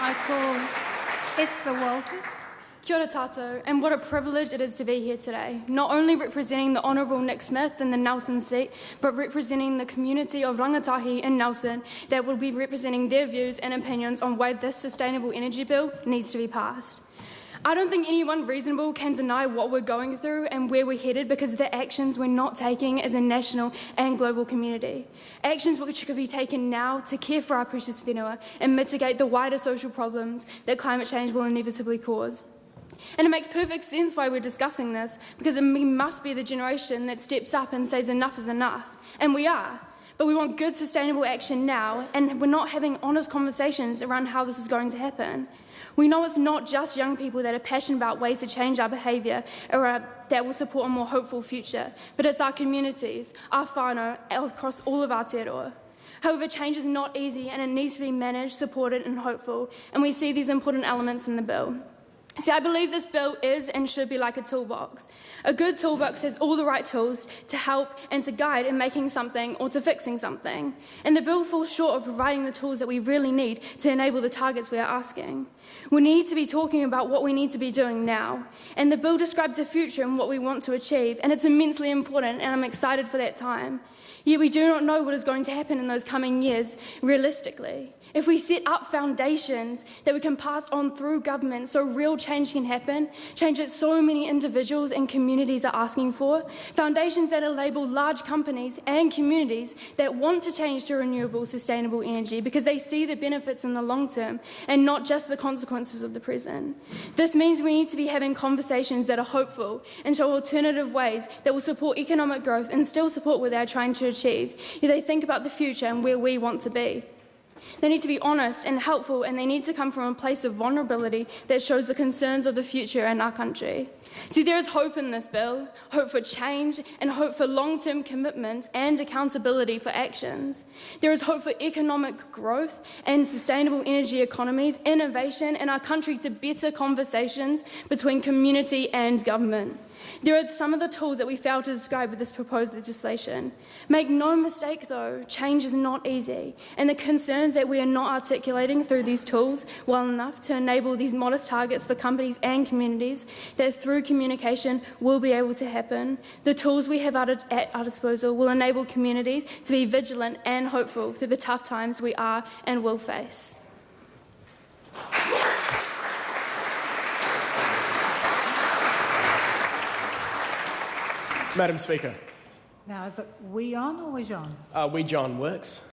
I call Esther Walters. Kia ora tātou, and what a privilege it is to be here today, not only representing the Honourable Nick Smith in the Nelson seat, but representing the community of rangatahi in Nelson that will be representing their views and opinions on why this sustainable energy bill needs to be passed. I don't think anyone reasonable can deny what we're going through and where we're headed because of the actions we're not taking as a national and global community. Actions which could be taken now to care for our precious whenua and mitigate the wider social problems that climate change will inevitably cause. And it makes perfect sense why we're discussing this, because we must be the generation that steps up and says enough is enough. And we are. But we want good, sustainable action now, and we're not having honest conversations around how this is going to happen. We know it's not just young people that are passionate about ways to change our behaviour or that will support a more hopeful future, but it's our communities, our whānau, across all of Aotearoa. However, change is not easy and it needs to be managed, supported and hopeful, and we see these important elements in the bill. See, I believe this bill is and should be like a toolbox. A good toolbox has all the right tools to help and to guide in making something or to fixing something. And the bill falls short of providing the tools that we really need to enable the targets we are asking. We need to be talking about what we need to be doing now. And the bill describes the future and what we want to achieve, and it's immensely important, and I'm excited for that time. Yet we do not know what is going to happen in those coming years realistically. If we set up foundations that we can pass on through government so real change can happen, change that so many individuals and communities are asking for, foundations that enable large companies and communities that want to change to renewable, sustainable energy because they see the benefits in the long term and not just the consequences of the present. This means we need to be having conversations that are hopeful and show alternative ways that will support economic growth and still support what they're trying to achieve. Yet they think about the future and where we want to be. They need to be honest and helpful, and they need to come from a place of vulnerability that shows the concerns of the future in our country. See, there is hope in this bill, hope for change and hope for long-term commitments and accountability for actions. There is hope for economic growth and sustainable energy economies, innovation in our country to better conversations between community and government. There are some of the tools that we fail to describe with this proposed legislation. Make no mistake though, change is not easy, and the concerns that we are not articulating through these tools well enough to enable these modest targets for companies and communities that through communication will be able to happen. The tools we have at our disposal will enable communities to be vigilant and hopeful through the tough times we are and will face. Madam Speaker. Now, is it we on or we John? We John works.